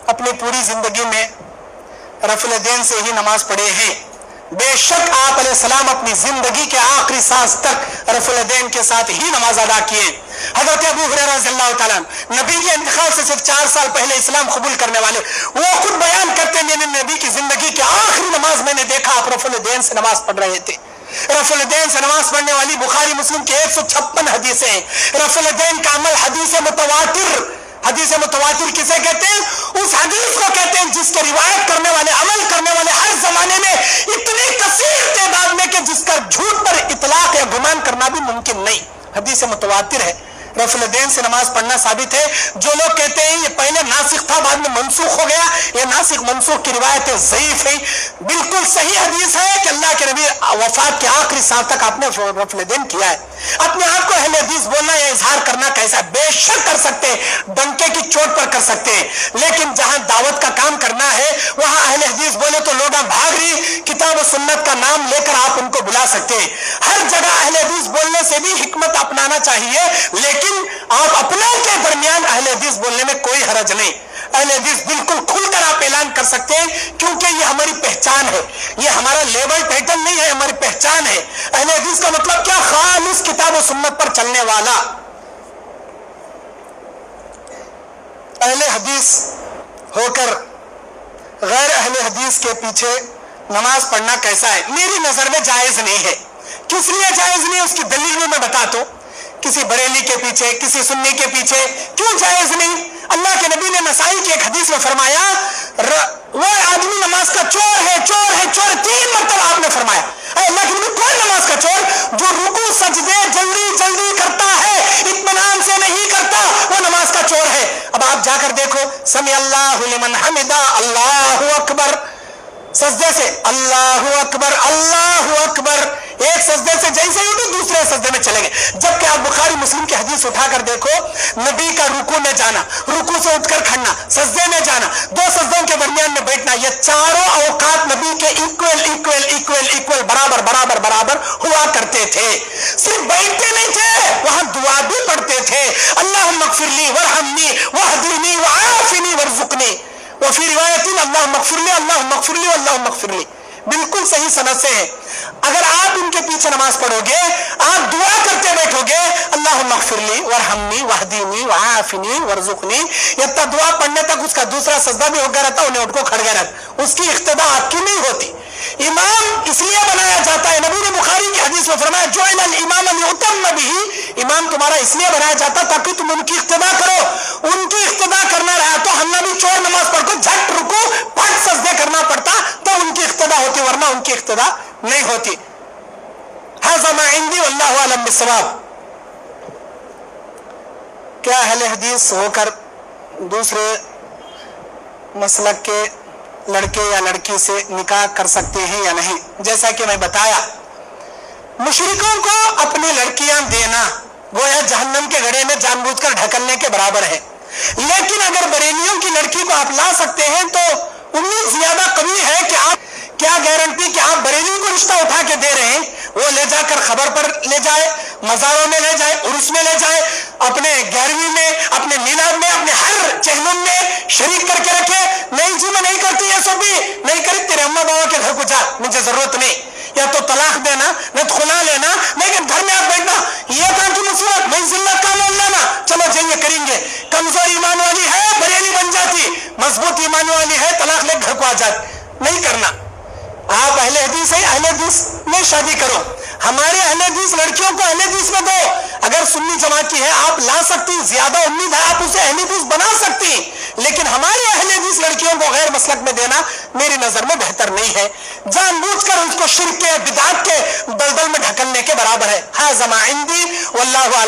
अपनी पूरी जिंदगी में रफल दैन से ही नमाज पढ़े हैं। बेशक आप अलैहिस्सलाम अपनी जिंदगी के आखिरी सांस तक रफल दैन के साथ ही नमाज अदा किए। हजरत अबू हुरैरा रज़ियल्लाहु ताला नबी के इंतकाल से सिर्फ 4 साल पहले इस्लाम कबूल करने वाले, वो खुद बयान करते हैं मैंने नबी की जिंदगी की आखिरी नमाज मैंने देखा आप रफल दैन से नमाज पढ़ रहे थे। रफल दैन से नमाज पढ़ने वाली बुखारी मुस्लिम की 156 हदीसें हैं। रफल दैन का अमल हदीस मुतवातिर किसे कहते हैं? उस हदीस को कहते हैं जिसके रिवायत करने वाले, अमल करने वाले हर जमाने में इतनी कसीर तादाद में कि जिसका झूठ पर इतलाक या गुमान करना भी मुमकिन नहीं। हदीस मुतवातिर है। रफल दैन से नमाज पढ़ना साबित है। जो लोग कहते हैं ये पहले नासिख था बाद में मनसूख हो गया, ये नासिख मनसूख की रिवायतें ज़ईफ है। बिल्कुल सही हदीस है कि अल्लाह के नबी वफात के आखिरी सांस तक आपने रफल दैन किया है। अपने आप को अहले हदीस बोलना या इजहार करना कैसा? बेशक कर सकते हैं, डंके की चोट पर कर सकते हैं, लेकिन जहां दावत का काम करना है वहां अहले हदीस बोले तो लोग भाग रही, किताब और सुन्नत का नाम लेकर आप उनको बुला सकते हैं। हर जगह अहले हदीस बोलने से भी हिकमत अपनाना चाहिए, लेकिन आप अपनों के दरमियान अहले हदीस बोलने में कोई हरज नहीं। अहले हदीस बिल्कुल खुलकर आप ऐलान कर सकते हैं, क्योंकि ये हमारी पहचान है, ये हमारा लेबल टाइटल नहीं है, हमारी पहचान है। अहले हदीस का मतलब क्या? खालिस किताब और सुन्नत पर चलने वाला। अहले हदीस होकर गैर अहले हदीस के पीछे नमाज पढ़ना कैसा है? मेरी नजर में जायज नहीं है। किस लिए जायज नहीं है उसकी दलील में मैं बताता हूं। किसी बरेली के पीछे, किसी सुन्नी के पीछे क्यों जायज नहीं? अल्लाह के नबी ने नसाई की एक हदीस में फरमाया वो आदमी नमाज का चोर है, चोर है, चोर 3 मरतबा आपने फरमाया। अल्लाह के नबी कौन नमाज का चोर? जो रुकू सजदे जल्दी जल्दी करता है, इत्मीनान से नहीं करता, वो नमाज का चोर है। अब आप जाकर देखो, समी अल्लाहु लिमन हमिदा, अल्लाहु अकबर, सजदे से अल्लाहु अकबर, अल्लाहु अकबर, एक सजदे से जैसे ही उठे दूसरे सजदे में चले गए। जबकि आप बुखारी मुस्लिम की हदीस उठाकर देखो, नबी का रुकू में जाना, रुकू से उठकर खड़ना, सजदे में जाना, 2 सजदों के दरमियान में बैठना, ये चारों औकात नबी के इक्वल इक्वल इक्वल इक्वल बराबर बराबर बराबर हुआ करते थे। सिर्फ बैठते नहीं थे, वहां दुआ भी पढ़ते थे। अल्लाहुम्मा इग़फिरली वरहमनी वहदीनी वआफिनी वरज़ुकनी, व फी रिवायतिन अल्लाहुम्मा इग़फिरली अल्लाहुम्मा इग़फिरली अल्लाहुम्मा इग़फिरली। बिल्कुल सही सनद से है। अगर आप इनके पीछे नमाज पढ़ोगे, आप दुआ करते बैठोगे, अल्लाहुम्मा इग़फिरली वरहमनी वहदीनी वआफिनी वरज़ुकनी, इतना दुआ पढ़ने तक उसका दूसरा सजदा भी हो गया रहता, उन्हें उठको खड़ गया रहता, उसकी इख्तिदा आपकी नहीं होती। इमाम इसलिए बनाया जाता है, नबी ने बुखारी की हदीस में फरमाया जुइलल इमाम लियुतम्म बिही, इमाम तुम्हारा इसलिए बनाया जाता ताकि तुम उनकी इख्तिदा करो। उनकी इख्तिदा करना रहा तो हमने भी चोर नमाज पढ़कर झट रुको पट सजदे करना पड़ता, तो उनकी इख्तिदा होती, वरना उनकी इख्तिदा नहीं होती। हाज़ा मा इंदी वल्लाहु आलम बिस्सवाब। क्या अहले हदीस होकर दूसरे मसलक के लड़के या लड़की से निकाह कर सकते हैं या नहीं? जैसा कि मैं बताया, मुशरिकों को अपनी लड़कियां देना गोया जहन्नम के गड्ढे में जानबूझकर ढकलने के बराबर है। लेकिन अगर बरेलियों की लड़की को आप ला सकते हैं तो उम्मीद ज्यादा कमी है कि आप, क्या गारंटी कि आप बरेली को रिश्ता उठा के दे रहे हैं, वो ले जाकर खबर पर ले जाए, मज़ारों में ले जाए, उर्स में ले जाए, अपने 11वीं में, अपने मिलाद में, अपने हर चहलुम में शरीक करके रखे। नहीं जी मैं नहीं करती ये सब भी नहीं करी, तेरे अम्मा बाबा के घर को जा, मुझे जरूरत नहीं, या तो तलाक देना नहीं तो खुला लेना, लेकिन घर में आप बैठना, ये कहाँ की मुसीबत, मैं जिल्ला का लोन लेना, चलो जाइए करेंगे। कमजोर ईमान वाली है बरेली बन जाती, मजबूत ईमान वाली है तलाक ले घर को आ जाती, नहीं करना। आप अहले हदीस है, अहले हदीस में शादी करो। हमारे अहले हदीस लड़कियों को अहले हदीस में दो। अगर सुन्नी जमात की है आप ला सकती, ज्यादा उम्मीद है आप उसे अहले हदीस बना सकती, लेकिन हमारे अहले हदीस लड़कियों को गैर मसलक में देना मेरी नजर में बेहतर नहीं है। जानबूझकर उसको शिर्क के, बिदअत के दलदल में ढकलने के बराबर है। हाज़ा मा इंदी वल्लाहु आलम।